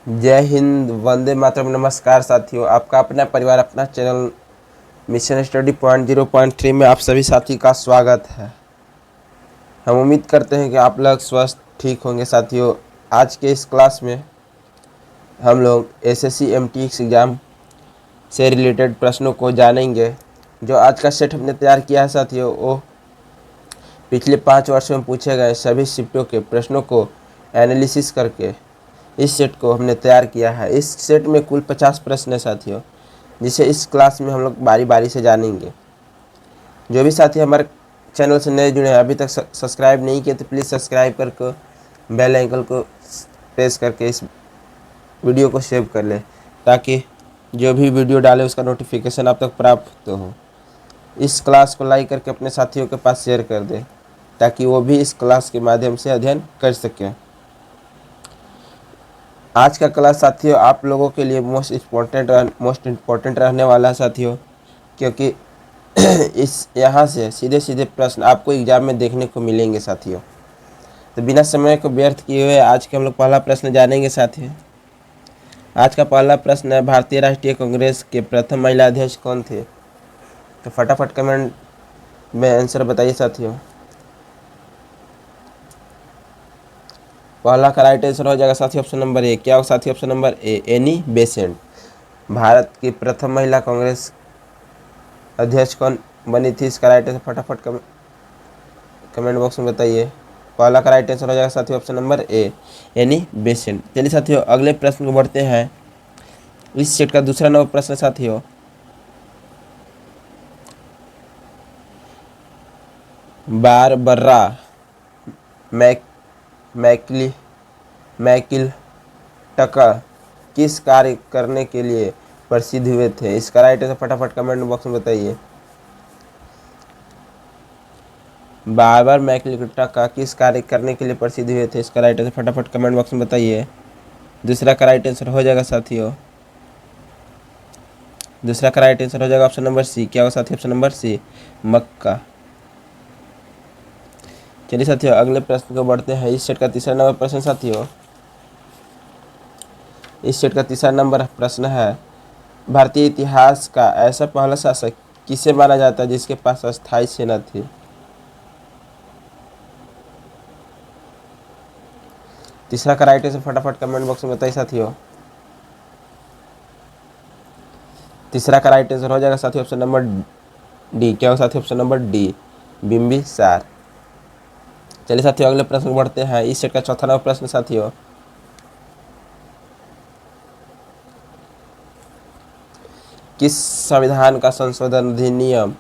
जय हिंद, वंदे मातरम। नमस्कार साथियों, आपका अपना परिवार अपना चैनल मिशन स्टडी पॉइंट 0.3 में आप सभी साथी का स्वागत है। हम उम्मीद करते हैं कि आप लोग स्वस्थ ठीक होंगे। साथियों, आज के इस क्लास में हम लोग एसएससी एमटीएक्स एग्ज़ाम से रिलेटेड प्रश्नों को जानेंगे। जो आज का सेट हमने तैयार किया है साथियों, वो पिछले 5 वर्षों में पूछे गए सभी शिफ्टों के प्रश्नों को एनालिसिस करके इस सेट को हमने तैयार किया है। इस सेट में कुल 50 प्रश्न है साथियों, जिसे इस क्लास में हम लोग बारी बारी से जानेंगे। जो भी साथी हमारे चैनल से नए जुड़े हैं, अभी तक सब्सक्राइब नहीं किए तो प्लीज़ सब्सक्राइब करके बेल आइकन को प्रेस करके इस वीडियो को सेव कर लें, ताकि जो भी वीडियो डाले उसका नोटिफिकेशन आप तक प्राप्त हो। इस क्लास को लाइक करके अपने साथियों के पास शेयर कर दें, ताकि वो भी इस क्लास के माध्यम से अध्ययन कर सकें। आज का क्लास साथियों आप लोगों के लिए मोस्ट इम्पोर्टेंट रहने वाला है साथियों, क्योंकि इस यहाँ से सीधे सीधे प्रश्न आपको एग्जाम में देखने को मिलेंगे साथियों। तो बिना समय को व्यर्थ किए हुए आज के हम लोग पहला प्रश्न जानेंगे साथियों। आज का पहला प्रश्न है, भारतीय राष्ट्रीय कांग्रेस के प्रथम महिला अध्यक्ष कौन थे? तो फटाफट कमेंट में आंसर बताइए साथियों। पहला का राइट आंसर हो जाएगा साथी ऑप्शन नंबर ए। क्या हो साथी? ऑप्शन नंबर ए, एनी बेसेंट। भारत की प्रथम महिला कांग्रेस अध्यक्ष कौन बनी थी? इसका राइट आंसर फटाफट कमेंट बॉक्स में बताइए। पहला का राइट आंसर हो जाएगा साथियों ऑप्शन नंबर ए, एनी बेसेंट। चलिए साथियों अगले प्रश्न को बढ़ते हैं। इस सेट का दूसरा नंबर प्रश्न साथियों, बारबरा मैकिलटकर किस कार्य करने के लिए प्रसिद्ध हुए थे? इसका राइट आंसर फटाफट कमेंट बॉक्स में बताइए। बारबर मैकिलटकर किस कार्य करने के लिए प्रसिद्ध हुए थे? इसका राइट आंसर फटाफट कमेंट बॉक्स में बताइए। दूसरा का राइट आंसर हो जाएगा साथियों, दूसरा का राइट आंसर हो जाएगा ऑप्शन नंबर सी। क्या होगा साथियों? ऑप्शन नंबर सी, मक्का। चलिए साथियों अगले प्रश्न को बढ़ते हैं। इस सेट का तीसरा नंबर प्रश्न साथियों, इस सेट का तीसरा नंबर प्रश्न है, भारतीय इतिहास का ऐसा पहला शासक किसे माना जाता है जिसके पास अस्थायी सेना थी? तीसरा का राइट आंसर फटाफट कमेंट बॉक्स में बताइए साथियों। तीसरा का राइट आंसर हो जाएगा साथियों ऑप्शन नंबर डी। क्या हो साथियों? Option number D, Bimbisara. चलिए साथियों अगले प्रश्न को बढ़ते हैं। इस सेट का चौथा नंबर प्रश्न साथियों, किस संविधान का संशोधन अधिनियम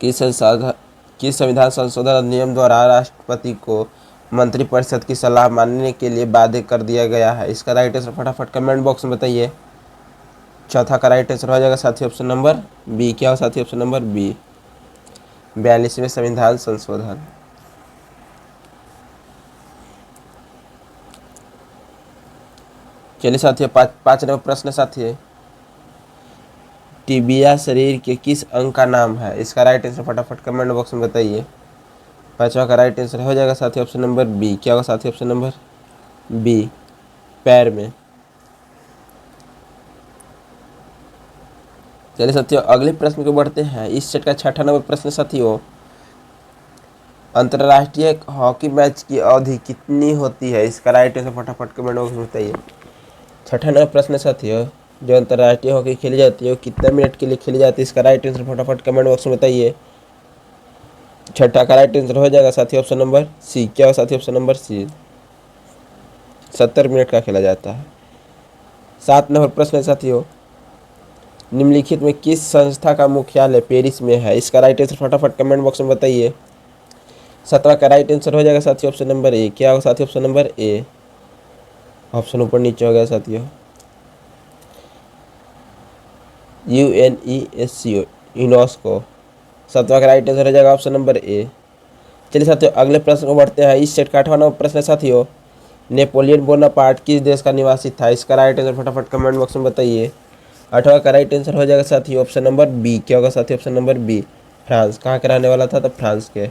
किस संविधान संशोधन अधिनियम द्वारा राष्ट्रपति को मंत्रिपरिषद की सलाह मानने के लिए बाध्य कर दिया गया है? इसका राइट आंसर फटाफट कमेंट बॉक्स में बताइए। चौथा का राइट आंसर हो जाएगा साथियों ऑप्शन नंबर बी। क्या हो साथियों? ऑप्शन नंबर बी, 42वें संविधान संशोधन। चलिए साथियों पाँच नंबर प्रश्न साथियों, टिबिया शरीर के किस अंग का नाम है? इसका राइट आंसर फटाफट कमेंट बॉक्स में बताइए। पांचवा का राइट आंसर हो जाएगा साथियों ऑप्शन नंबर बी। क्या होगा साथियों? ऑप्शन नंबर बी, पैर में। चलिए साथियों अगले प्रश्न को बढ़ते हैं। इस सेट का छठा नंबर प्रश्न साथियों, अंतर्राष्ट्रीय हॉकी मैच की अवधि कितनी होती है? इसका राइट आंसर फटाफट कमेंट बॉक्स में बताइए। छठा नंबर प्रश्न साथियों, जो अंतर्राष्ट्रीय हॉकी खेली जाती है वो कितने मिनट के लिए खेली जाती है? इसका राइट आंसर फटाफट कमेंट बॉक्स में बताइए। छठा का राइट आंसर हो जाएगा साथियों ऑप्शन नंबर सी। क्या हो साथियों? ऑप्शन नंबर सी, 70 मिनट का खेला जाता है। 7 नंबर प्रश्न साथियों, निम्नलिखित में किस संस्था का मुख्यालय पेरिस में है? इसका राइट आंसर फटाफट कमेंट बॉक्स में बताइए। 7वां का राइट आंसर हो जाएगा साथियों ऑप्शन नंबर ए। क्या होगा साथियों? ऑप्शन नंबर ए, ऑप्शन ऊपर नीचे हो गया साथियों, UNESCO, यूनेस्को। 7वां का राइट आंसर हो जाएगा ऑप्शन नंबर ए। चलिए साथियों अगले प्रश्न को बढ़ते हैं। इस सेट का 8वां नंबर प्रश्न साथियों, नेपोलियन बोनापार्ट किस देश का निवासी था? इसका राइट आंसर फटाफट कमेंट बॉक्स में बताइए। 8वां का राइट आंसर हो जाएगा साथियों ऑप्शन नंबर बी। क्या होगा साथियों? Option number B, France. कहाँ का रहने वाला था? तो फ्रांस के।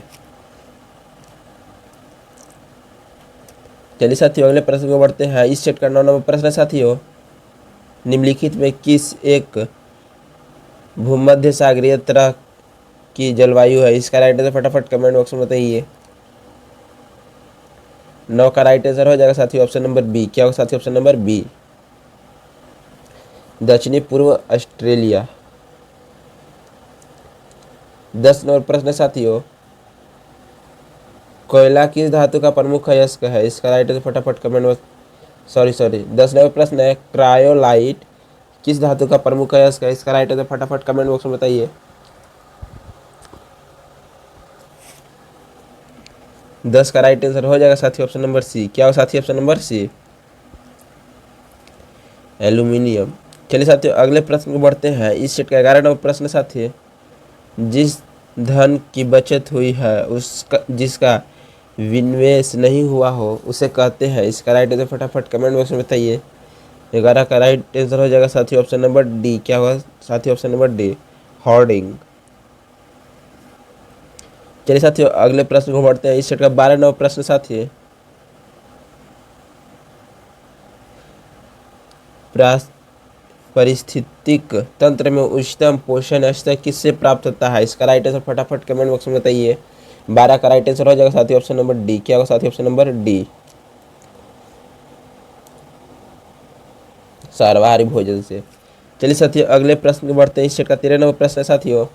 चलिए साथियों अगले प्रश्न को बढ़ते हैं। इस सेट का 9 नंबर प्रश्न है साथियों, निम्नलिखित में किस एक भूमध्य सागरीय तरह की जलवायु है? इसका राइट आंसर फटाफट कमेंट बॉक्स में बताइए। 9 का राइट आंसर हो जाएगा साथियों ऑप्शन नंबर बी। क्या होगा साथियों? ऑप्शन नंबर बी, दक्षिणी पूर्व ऑस्ट्रेलिया। 10 नंबर प्रश्न है साथियों, कोयला किस धातु का प्रमुख अयस्क है? इसका राइट आंसर फटाफट कमेंट में सॉरी 10 नंबर प्रश्न है, क्रायोलाइट किस धातु का प्रमुख अयस्क है? इसका राइट आंसर फटाफट कमेंट बॉक्स में बताइए। 10 का राइट आंसर हो जाएगा साथियों ऑप्शन नंबर सी। क्या हो साथियों? Option number C, aluminium. चलिए साथियों अगले प्रश्न को बढ़ते हैं। इस सेट का 11 नंबर प्रश्न साथियों, जिस धन की बचत हुई है उसका जिसका विनिवेश नहीं हुआ हो उसे कहते हैं। इसका राइट आंसर फटाफट कमेंट बॉक्स में बताइए। 11 का राइट आंसर हो जाएगा साथियों ऑप्शन नंबर डी। क्या होगा साथियों? Option number D, hoarding. चलिए साथियों अगले प्रश्न को बढ़ते हैं। इस सेट का 12 नंबर प्रश्न साथियों, पारिस्थितिक तंत्र में उच्चतम पोषण स्तर किससे प्राप्त होता है? इसका राइट आंसर फटाफट कमेंट बॉक्स में बताइए। 12 का राइट आंसर हो जाएगा साथियों ऑप्शन नंबर डी। क्या होगा साथियों? ऑप्शन नंबर डी, सर्वाहारी भोजन से। चलिए साथियों अगले प्रश्न को बढ़ते हैं। इस सेट का 13 नंबर प्रश्न है साथियों,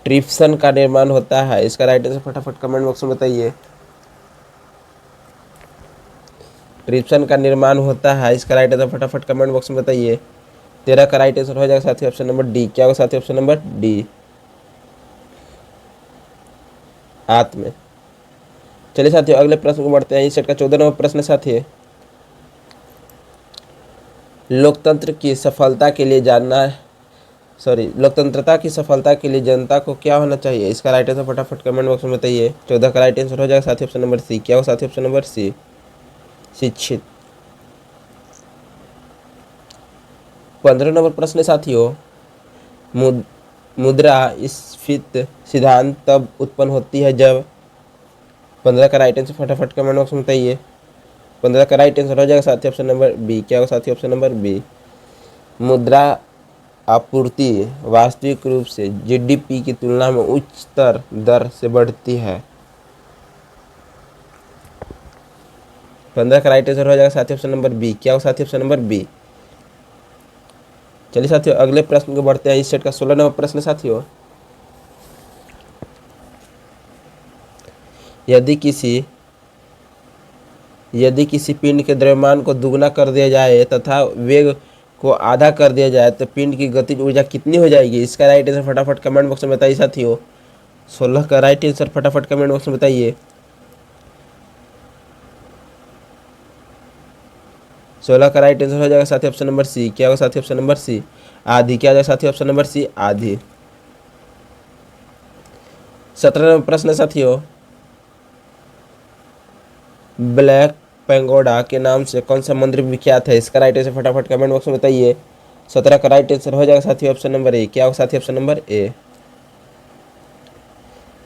ट्रिप्सन का निर्माण होता है। इसका राइट आंसर फटाफट कमेंट बॉक्स में बताइए। ट्रिप्सन का निर्माण होता है, इसका राइट आंसर फटाफट कमेंट बॉक्स में बताइए। 13 का राइट आंसर हो जाएगा साथियों ऑप्शन नंबर डी। क्या होगा साथियों? ऑप्शन नंबर डी, आत्म। चलिए साथियों अगले प्रश्न को बढ़ते हैं। इस सेट का 14 नंबर प्रश्न साथियों, लोकतंत्र की सफलता के लिए लोकतंत्रता की सफलता के लिए जनता को क्या होना चाहिए? इसका राइट आंसर फटाफट कमेंट बॉक्स में बताइए। 14 का राइट आंसर हो जाएगा साथियों ऑप्शन नंबर सी। क्या होगा साथियों? ऑप्शन नंबर सी, शिक्षित। 15 नंबर प्रश्न साथियों, मुद्रास्फीति सिद्धांत तब उत्पन्न होती है जब। 15 का राइट आंसर फटाफट कमेंट बॉक्स में बताइए। 15 का राइट आंसर हो जाएगा साथियों ऑप्शन नंबर बी। क्या होगा साथियों? ऑप्शन नंबर बी, मुद्रा आपूर्ति वास्तविक रूप से जीडीपी की तुलना में उच्चतर दर से बढ़ती है। 15 का राइट आंसर हो जाएगा साथियों ऑप्शन नंबर बी। क्या होगा साथियों? Option number B. चलिए साथियों अगले प्रश्न को बढ़ते हैं। इस सेट का 16 नंबर प्रश्न साथियों, यदि किसी पिंड के द्रव्यमान को दुगना कर दिया जाए तथा वेग को आधा कर दिया जाए तो पिंड की गतिज ऊर्जा कितनी हो जाएगी? इसका राइट आंसर फटाफट कमेंट बॉक्स में बताइए साथियों। 16 का राइट आंसर फटाफट कमेंट बॉक्स में बताइए। 16 का राइट आंसर हो जाएगा साथियों ऑप्शन नंबर सी। क्या होगा साथियों? ऑप्शन नंबर सी, आधी। क्या हो जाएगा साथियों? ऑप्शन नंबर सी, आधी। 17 नंबर प्रश्न साथियों, ब्लैक पेगोडा के नाम से कौन सा मंदिर विख्यात है? इसका राइट आंसर फटाफट कमेंट बॉक्स में बताइए। 17 का राइट आंसर हो जाएगा साथियों ऑप्शन नंबर ए। क्या होगा साथियों? ऑप्शन नंबर ए,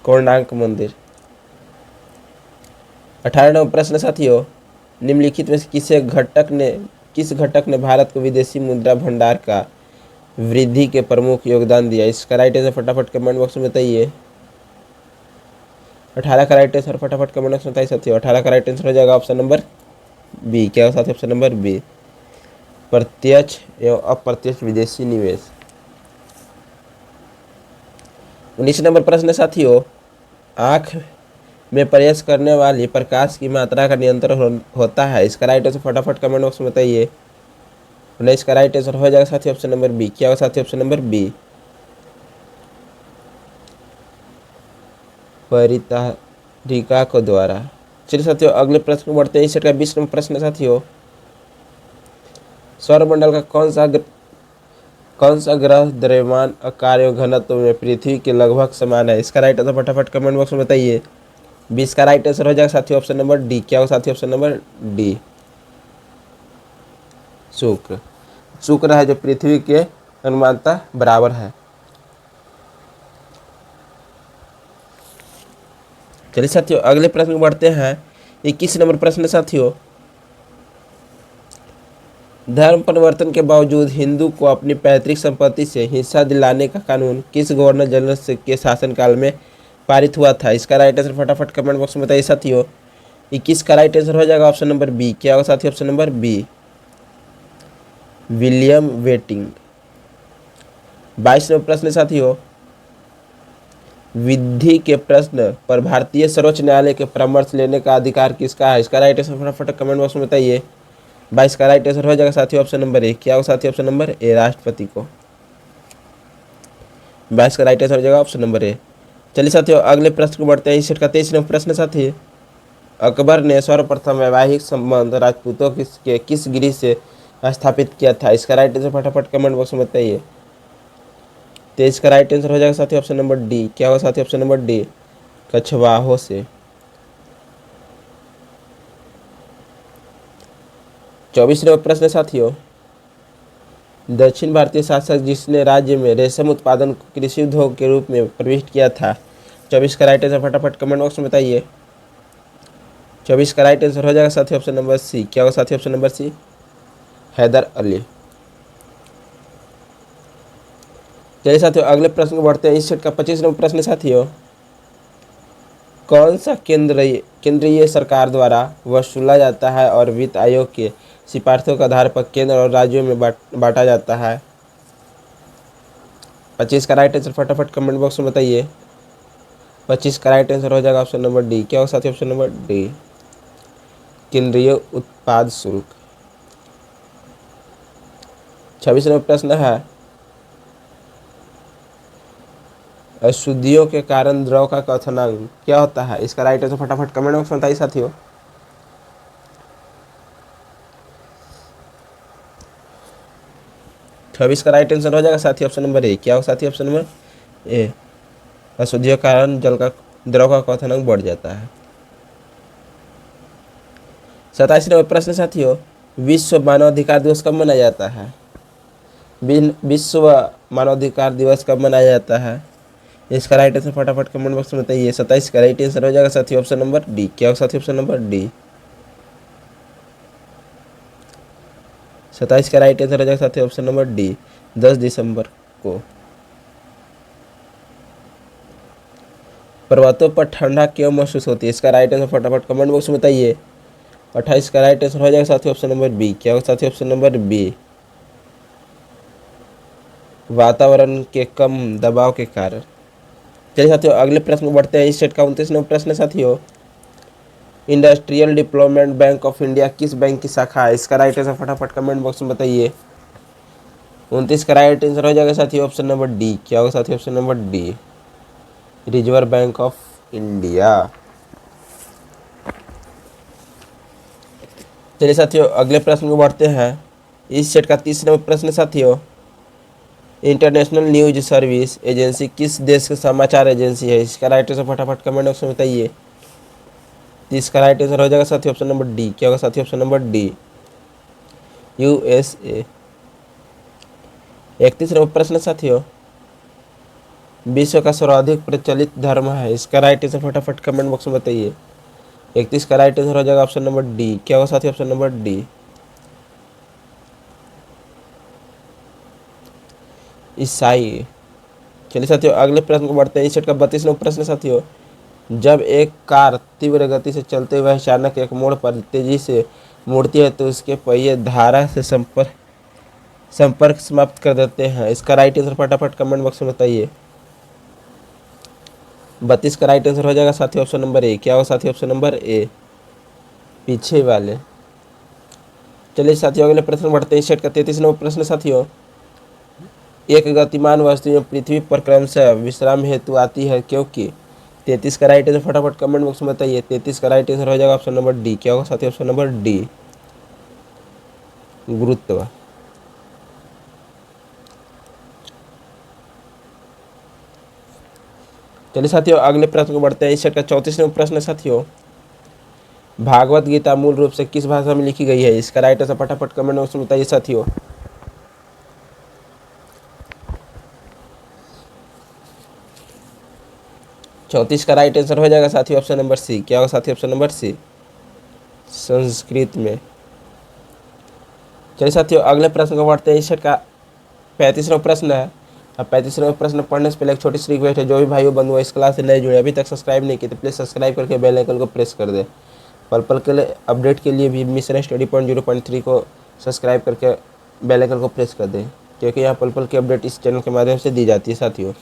कोणार्क मंदिर। 18 नंबर प्रश्न साथियों, निम्नलिखित में से किस घटक ने भारत को विदेशी मुद्रा भंडार का वृद्धि के प्रमुख योगदान दिया? इसका राइट आंसर फटाफट कमेंट बॉक्स में बताइए। 18 का राइट आंसर फटाफट कमेंट बॉक्स में बताइए साथियों। 18 का राइट आंसर हो जाएगा ऑप्शन नंबर बी। क्या होगा साथियों? ऑप्शन नंबर बी, प्रत्यक्ष एवं अप्रत्यक्ष विदेशी निवेश। 19 नंबर प्रश्न साथियों, आँख में प्रवेश करने वाली प्रकाश की मात्रा का नियंत्रण होता है। इसका राइट आंसर फटाफट कमेंट बॉक्स में बताइए। 19 का राइट आंसर हो जाएगा साथियों ऑप्शन नंबर बी। क्या होगा साथियों? ऑप्शन नंबर बी, परितारिका को द्वारा। चलिए साथियों अगले प्रश्न को बढ़ते हैं। इस सेट का 20 नंबर प्रश्न साथियों, सौरमंडल का कौन सा ग्रह द्रव्यमान आकार एवं घनत्व में पृथ्वी के लगभग समान है? इसका राइट आंसर फटाफट कमेंट बॉक्स में बताइए। 20 का राइट आंसर हो जाएगा साथियों ऑप्शन नंबर डी। क्या होगा साथियों? ऑप्शन नंबर डी, शुक्र है जो पृथ्वी के अनुमानतः बराबर है। चलिए साथियों अगले प्रश्न को बढ़ते हैं। 21 नंबर प्रश्न साथियों, धर्म परिवर्तन के बावजूद हिंदू को अपनी पैतृक संपत्ति से हिस्सा दिलाने का कानून किस गवर्नर जनरल के शासनकाल में पारित हुआ था? इसका राइट आंसर फटाफट कमेंट बॉक्स में बताइए साथियों। 21 का राइट आंसर हो जाएगा ऑप्शन नंबर बी। क्या होगा साथियों? ऑप्शन नंबर बी, विलियम वेटिंग। 22 नंबर प्रश्न साथियों, विधि के प्रश्न पर भारतीय सर्वोच्च न्यायालय के परामर्श लेने का अधिकार किसका है? इसका राइट आंसर फटाफट कमेंट बॉक्स में बताइए। 22 का राइट आंसर हो जाएगा साथियों ऑप्शन नंबर ए। क्या होगा साथियों? ऑप्शन नंबर ए, राष्ट्रपति को। 22 का राइट आंसर हो जाएगा ऑप्शन नंबर ए। चलिए साथियों अगले प्रश्न को बढ़ते हैं। इस सेट का 23 नंबर प्रश्न साथी, अकबर ने सर्वप्रथम वैवाहिक संबंध राजपूतों के किस गिरी से स्थापित किया था? इसका राइट आंसर फटाफट कमेंट बॉक्स में बताइए। 23 का राइट आंसर हो जाएगा साथियों ऑप्शन नंबर डी। क्या होगा साथियों? ऑप्शन नंबर डी, कछवाहों से। 24 नंबर प्रश्न साथियों, दक्षिण भारतीय शासक जिसने राज्य में रेशम उत्पादन को कृषि उद्योग के रूप में प्रविष्ट किया था? 24 का राइट आंसर फटाफट कमेंट बॉक्स में बताइए। 24 का राइट आंसर हो जाएगा साथियों ऑप्शन नंबर सी। क्या होगा साथियों? Option number C, Haidar Ali. चलिए साथियों अगले प्रश्न को बढ़ते हैं। इस सेट का 25 नंबर प्रश्न साथियों, कौन सा केंद्रीय सरकार द्वारा वसूला जाता है और वित्त आयोग के सिफारिशों के आधार पर केंद्र और राज्यों में बांटा जाता है? 25 का राइट आंसर फटाफट कमेंट बॉक्स में बताइए। 25 का राइट आंसर हो जाएगा ऑप्शन नंबर डी। क्या होगा साथियों? ऑप्शन नंबर डी, केंद्रीय उत्पाद शुल्क। 26 नंबर प्रश्न है, अशुद्धियों के कारण द्रव का क्वथनांक क्या होता है? इसका राइट आंसर फटाफट कमेंट बॉक्स में बताइए साथियों। 26 का राइट आंसर हो जाएगा साथियों ऑप्शन नंबर ए। क्या होगा साथियों? ऑप्शन नंबर ए, अशुद्धियों के कारण द्रव का क्वथनांक बढ़ जाता है। 27 नंबर प्रश्न साथियों, विश्व मानवाधिकार दिवस कब मनाया जाता है? विश्व मानवाधिकार दिवस कब मनाया जाता है? इसका राइट आंसर फटाफट कमेंट बॉक्स में बताइए। 27 का राइट आंसर हो जाएगा साथियों ऑप्शन नंबर डी। क्या होगा साथियों? ऑप्शन नंबर डी, 27 का राइट आंसर हो जाएगा साथियों ऑप्शन नंबर डी, 10 दिसंबर को। पर्वतों पर ठंडा क्यों महसूस होती है? इसका राइट आंसर फटाफट कमेंट बॉक्स में बताइए। 28 का राइट आंसर हो जाएगा साथियों ऑप्शन नंबर बी। क्या होगा साथियों? ऑप्शन नंबर बी, वातावरण के कम दबाव के कारण। चलिए साथियों अगले प्रश्न में बढ़ते हैं। इस सेट का 29 नंबर प्रश्न साथियों, industrial development bank of India किस बैंक की शाखा है? इसका राइट आंसर फटाफट कमेंट बॉक्स में बताइए। 29 का राइट आंसर हो जाएगा साथियों ऑप्शन नंबर डी। क्या होगा साथियों? Option number D, reserve bank of India. चलिए साथियों अगले प्रश्न को बढ़ते हैं। इस सेट का 30 नंबर प्रश्न साथियों, इंटरनेशनल न्यूज सर्विस एजेंसी किस देश की समाचार एजेंसी है? इसका राइट आंसर फटाफट कमेंट बॉक्स में बताइए। 30 का राइट आंसर हो जाएगा साथियों ऑप्शन नंबर डी। क्या होगा साथियों? Option number D, USA. 31 number प्रश्न साथियों, विश्व का सर्वाधिक प्रचलित धर्म है? इसका राइट आंसर फटाफट कमेंट बॉक्स में बताइए। 31 का राइट आंसर हो जाएगा ऑप्शन नंबर डी। क्या होगा साथियों? ऑप्शन नंबर डी, ईसाई। चलिए साथियों अगले प्रश्न को बढ़ते हैं। इस सेट का 32 नंबर प्रश्न साथियों, जब एक कार तीव्र गति से चलते हुए अचानक एक मोड़ पर तेजी से मुड़ती है तो उसके पहिए धारा से संपर्क समाप्त कर देते हैं। इसका राइट आंसर फटाफट कमेंट बॉक्स में बताइए। 32 का राइट आंसर हो जाएगा साथियों ऑप्शन नंबर ए। क्या होगा साथियों? ऑप्शन नंबर ए, पीछे वाले। चलिए साथियों अगले प्रश्न बढ़ते हैं। सेट का 33 नंबर प्रश्न साथियों, एक गतिमान वस्तु पृथ्वी पर क्रमशः विश्राम हेतु आती है क्योंकि? 33 का राइट आंसर फटाफट कमेंट बॉक्स में बताइए। 33 का राइट आंसर हो जाएगा ऑप्शन नंबर डी। क्या होगा साथियों? ऑप्शन नंबर डी, गुरुत्व। चलिए साथियों अगले प्रश्न को बढ़ते हैं। इस सेट का 34 नंबर प्रश्न साथियों, भागवत गीता मूल रूप से किस भाषा में लिखी गई है? इसका राइट आंसर फटाफट कमेंट बॉक्स में बताइए साथियों। 34 का राइट आंसर हो जाएगा साथियों ऑप्शन नंबर सी। क्या होगा साथियों? ऑप्शन नंबर सी, संस्कृत में। चलिए साथियों अगले प्रश्न को पढ़ते हैं। इस सेट का 35वां प्रश्न है। अब 35वां प्रश्न पढ़ने से पहले एक छोटी सी रिक्वेस्ट है, जो भी भाइयों बंधु इस क्लास से नए जुड़े अभी तक सब्सक्राइब नहीं किए तो प्लीज़ सब्सक्राइब करके बेल आइकन को प्रेस कर दे। पल पल के लिए अपडेट के लिए भी मिशन स्टडी पॉइंट 0.3 को सब्सक्राइब करके बेल आइकन को प्रेस कर दें, क्योंकि यहाँ पल पल की अपडेट इस चैनल के माध्यम से दी जाती है। साथियों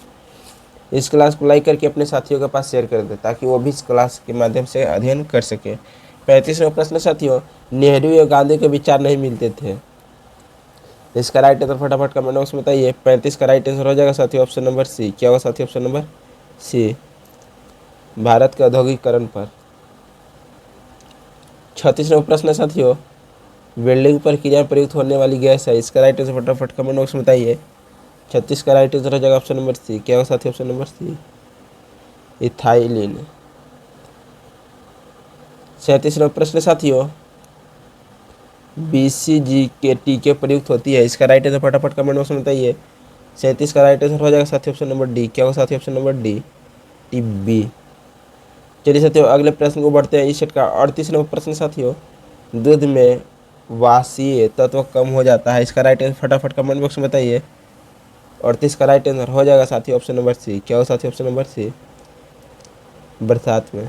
इस क्लास को लाइक करके अपने साथियों के पास शेयर कर दें, ताकि वो भी इस क्लास के माध्यम से अध्ययन कर सके। 35वां प्रश्न साथियों, नेहरू या गांधी के विचार नहीं मिलते थे। इसका राइट आंसर फटाफट कमेंट बॉक्स में बताइए। 35 का राइट आंसर हो जाएगा साथियों ऑप्शन नंबर सी। क्या होगा साथियों ऑप्शन नंबर सी, भारत के औद्योगिकरण पर। 36वां प्रश्न साथियों, वेल्डिंग प्रक्रिया में प्रयुक्त होने वाली गैस है। इसका राइट आंसर फटाफट कमेंट बॉक्स में बताइए। 36 का राइट आंसर हो जाएगा ऑप्शन नंबर सी। क्या होगा साथियों ऑप्शन नंबर सी, इथाइलिन। 37वां प्रश्न साथियों, BCG के टीके प्रयुक्त होती है। इसका राइट आंसर फटाफट कमेंट बॉक्स में बताइए। 37 का राइट आंसर हो जाएगा साथियों ऑप्शन नंबर डी। क्या होगा साथियों ऑप्शन नंबर डी, TB। चलिए साथियों अगले प्रश्न को बढ़ते हैं। इस सेट का 38वां प्रश्न साथियों, दूध में वाष्पीय तत्व कम हो जाता है। इसका राइट आंसर फटाफट कमेंट बॉक्स में बताइए। 38 का राइट आंसर हो जाएगा साथियों ऑप्शन नंबर सी। क्या होगा साथियों ऑप्शन नंबर सी, बरसात में।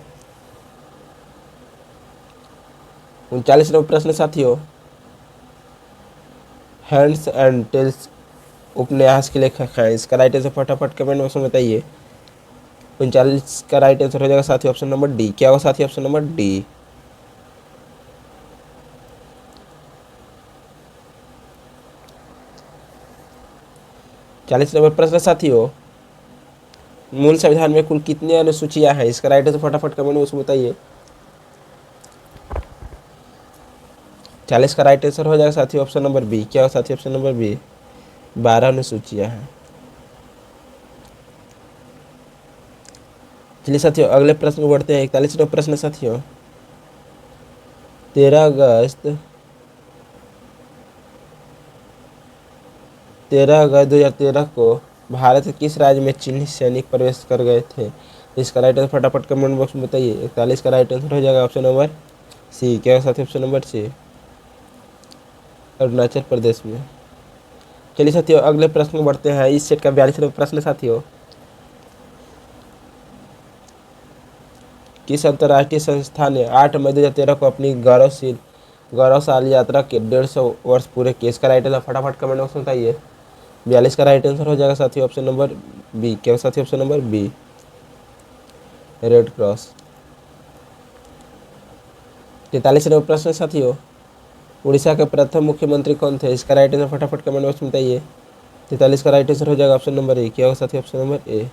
39वां प्रश्न साथियों, हैंड्स एंड टेल्स उपन्यास के लेखक हैं। इसका राइट आंसर फटाफट कमेंट बॉक्स में बताइए। 39 का राइट आंसर हो जाएगा साथियों ऑप्शन नंबर डी। क्या होगा साथियों ऑप्शन नंबर डी, 40वां प्रश्न साथियों, मूल संविधान में कुल कितनी अनुसूचियां हैं। इसका राइट आंसर फटाफट कमेंट बॉक्स में बताइए। 40 का राइट आंसर हो जाएगा साथियों ऑप्शन नंबर बी। क्या होगा साथियों ऑप्शन नंबर बी, 12 अनुसूचियां हैं। चलिए साथियों अगले प्रश्न को बढ़ते हैं। 41वां प्रश्न साथियों, 13 अगस्त 2013 को भारत के किस राज्य में चीनी सैनिक प्रवेश कर गए थे। इसका राइट आंसर फटाफट कमेंट बॉक्स में बताइए। 41 का राइट आंसर हो जाएगा ऑप्शन नंबर सी। क्या साथी option number C, Arunachal Pradesh में। चलिए साथियों अगले प्रश्न को बढ़ते हैं। इस सेट का 42वां प्रश्न साथियों, किस अंतर्राष्ट्रीय संस्था ने 8 मई 2013 को अपनी गौरवशाली यात्रा के 150 वर्ष पूरे किए। इसका राइट आंसर फटाफट कमेंट बॉक्स में बताइए। 42 का राइट आंसर हो जाएगा साथियों ऑप्शन नंबर बी। क्या साथियों option number B, red cross. 43वां प्रश्न साथियों, उड़ीसा के प्रथम मुख्यमंत्री कौन थे। इसका राइट आंसर फटाफट कमेंट बॉक्स में बताइए। 43 का राइट आंसर हो जाएगा ऑप्शन नंबर ए। क्या होगा साथियों option number A,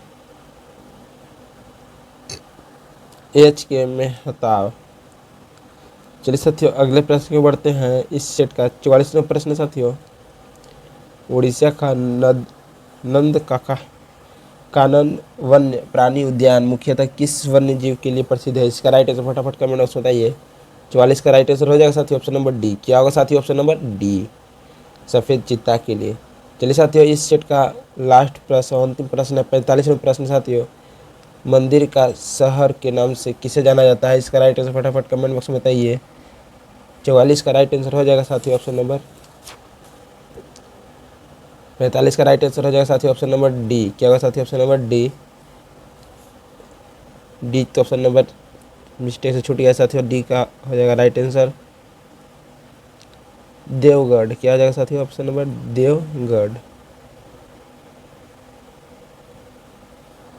HK Mehtab. चलिए साथियों अगले प्रश्न को बढ़ते हैं। इस सेट का 44वां प्रश्न साथियों, उड़ीसा का नंद कानन वन्य प्राणी उद्यान मुख्यतः किस वन्य जीव के लिए प्रसिद्ध है। इसका राइट आंसर फटाफट कमेंट बॉक्स में बताइए। 44 का राइट आंसर हो जाएगा साथियों ऑप्शन नंबर डी। क्या होगा साथियों ऑप्शन नंबर डी, सफ़ेद चीता के लिए। चलिए साथियों इस सेट का लास्ट प्रश्न अंतिम प्रश्न है 45वां प्रश्न साथियों, मंदिर का शहर के नाम से किसे जाना जाता है। इसका राइट आंसर फटाफट कमेंट बॉक्स में बताइए। 44 का राइट आंसर हो जाएगा साथियों ऑप्शन नंबर 45 का राइट आंसर हो जाएगा साथियों ऑप्शन नंबर डी। क्या होगा साथियों ऑप्शन नंबर डी, तो ऑप्शन नंबर मिस्टेक से छूट गया साथियों। डी का हो जाएगा राइट आंसर देवगढ़। क्या हो जाएगा साथियों ऑप्शन नंबर देवगढ़।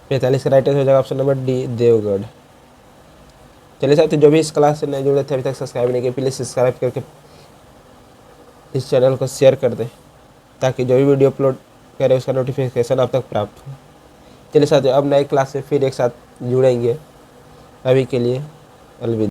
45 का राइट आंसर हो जाएगा ऑप्शन नंबर डी, देवगढ़। चलिए साथियों जो भी इस क्लास से नए जुड़े थे अभी तक सब्सक्राइब नहीं किए प्लीज़ सब्सक्राइब करके इस चैनल को शेयर कर दें, ताकि जो भी वीडियो अपलोड करें उसका नोटिफिकेशन आप तक प्राप्त हो। चलिए साथियों अब नए क्लास से फिर एक साथ जुड़ेंगे। अभी के लिए अलविदा।